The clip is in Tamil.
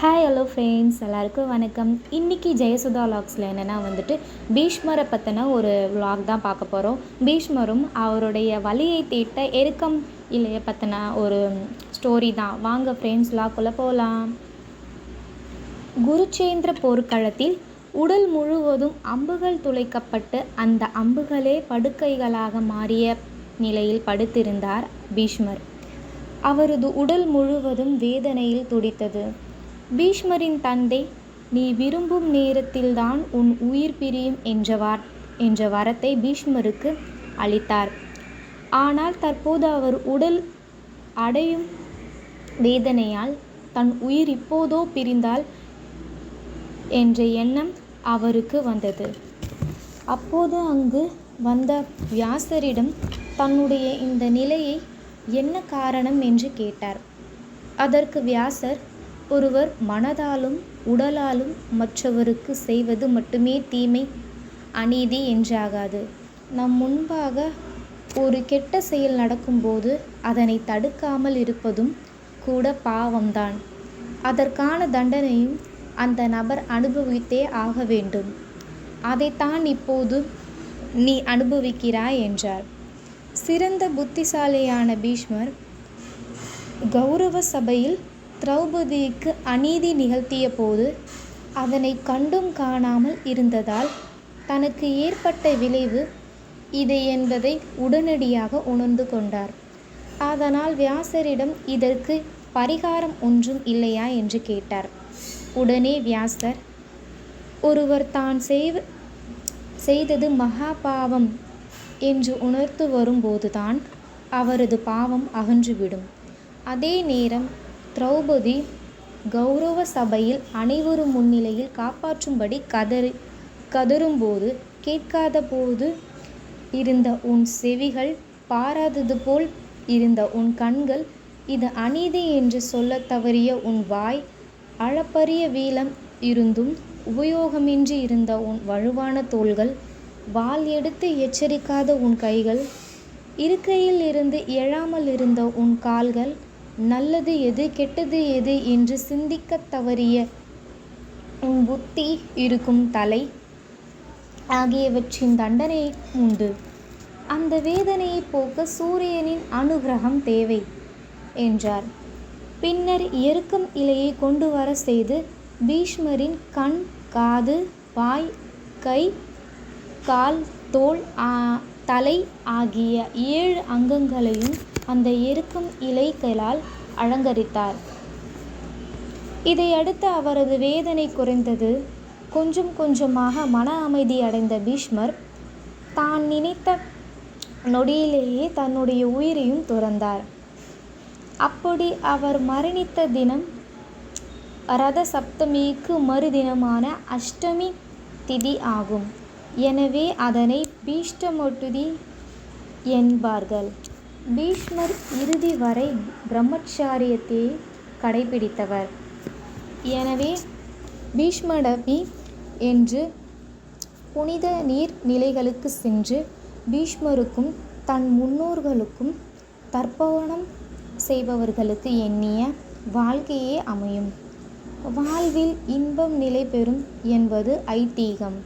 ஹாய் ஹலோ ஃப்ரெண்ட்ஸ், எல்லாருக்கும் வணக்கம். இன்றைக்கி ஜெயசுதா வ்ளாக்ஸில் என்னென்னா பீஷ்மரை பற்றின ஒரு விளாக் தான் பார்க்க போகிறோம். பீஷ்மரும் அவருடைய வலியை தீர்த்த எருக்கம் இலையை பற்றின ஒரு ஸ்டோரி தான். வாங்க ஃப்ரெண்ட்ஸ், விளாக்குள்ளே போகலாம். குருச்சேந்திர போர்க்களத்தில் உடல் முழுவதும் அம்புகள் துளைக்கப்பட்டு அந்த அம்புகளே படுக்கைகளாக மாறிய நிலையில் படுத்திருந்தார் பீஷ்மர். அவரது உடல் முழுவதும் வேதனையில் துடித்தது. பீஷ்மரின் தந்தை, நீ விரும்பும் நேரத்தில்தான் உன் உயிர் பிரியும் என்ற வரத்தை பீஷ்மருக்கு அளித்தார். ஆனால் தற்போது அவர் உடல் அடையும் வேதனையால் தன் உயிர் இப்போதோ பிரிந்தால் என்ற எண்ணம் அவருக்கு வந்தது. அப்போது அங்கு வந்த வியாசரிடம் தன்னுடைய இந்த நிலையை என்ன காரணம் என்று கேட்டார். அதற்கு வியாசர், ஒருவர் மனதாலும் உடலாலும் மற்றவருக்கு செய்வது மட்டுமே தீமை, அநீதி என்றாகாது. நம் முன்பாக ஒரு கெட்ட செயல் நடக்கும்போது அதனை தடுக்காமல் இருப்பதும் கூட பாவம்தான். அதற்கான தண்டனையும் அந்த நபர் அனுபவித்தே ஆக வேண்டும். அதைத்தான் இப்போது நீ அனுபவிக்கிறாய் என்றார். சிறந்த புத்திசாலியான பீஷ்மர் கௌரவ சபையில் திரௌபதிக்கு அநீதி நிகழ்த்திய போது அதனை கண்டும் காணாமல் இருந்ததால் தனக்கு ஏற்பட்ட விளைவு இது என்பதை உடனடியாக உணர்ந்து கொண்டார். அதனால் வியாசரிடம் இதற்கு பரிகாரம் ஒன்றும் இல்லையா என்று கேட்டார். உடனே வியாசர், ஒருவர் தான் செய்தது மகா பாவம் என்று உணர்த்து வரும்போதுதான் அவரது பாவம் அகன்றுவிடும். அதே நேரம் திரௌபதி கௌரவ சபையில் அனைவரும் முன்னிலையில் காப்பாற்றும்படி கதறும்போது கேட்காத போது இருந்த உன் செவிகள், பாராதது போல் இருந்த உன் கண்கள், இது அநீதி என்று சொல்ல தவறிய உன் வாய், அளப்பரிய வீலம் இருந்தும் உபயோகமின்றி இருந்த உன் வலுவான தோள்கள், வாள் எடுத்து எச்சரிக்காத உன் கைகள், இருக்கையில் இருந்து எழாமல் இருந்த உன் கால்கள், நல்லது எது கெட்டது எது என்று சிந்திக்க தவறிய உன் புத்தி இருக்கும் தலை ஆகியவற்றின் தண்டனை உண்டு. அந்த வேதனையை போக்க சூரியனின் அனுகிரகம் தேவை என்றார். பின்னர் எருக்கம் இலையை கொண்டு வர செய்து பீஷ்மரின் கண், காது, வாய், கை, கால், தோள், தலை ஆகிய 7 அங்கங்களையும் அந்த எருக்கம் இலைகளால் அலங்கரித்தார். இதையடுத்து அவரது வேதனை குறைந்தது. கொஞ்சம் கொஞ்சமாக மன அமைதி அடைந்த பீஷ்மர் தான் நினைத்த நொடியிலேயே தன்னுடைய உயிரையும் துறந்தார். அப்படி அவர் மரணித்த தினம் ரத சப்தமிக்கு மறுதினமான அஷ்டமி திதி ஆகும். எனவே அதனை பீஷ்மோட்டுதி என்பார்கள். பீஷ்மர் இறுதி வரை பிரம்மச்சாரியத்தை கடைபிடித்தவர். எனவே பீஷ்மடபி என்று புனித நீர் நிலைகளுக்கு சென்று பீஷ்மருக்கும் தன் முன்னோர்களுக்கும் தர்ப்பணம் செய்பவர்களுக்கு எண்ணிய வாழ்க்கையே அமையும். வாழ்வில் இன்பம் நிலை பெறும் என்பது ஐதீகம்.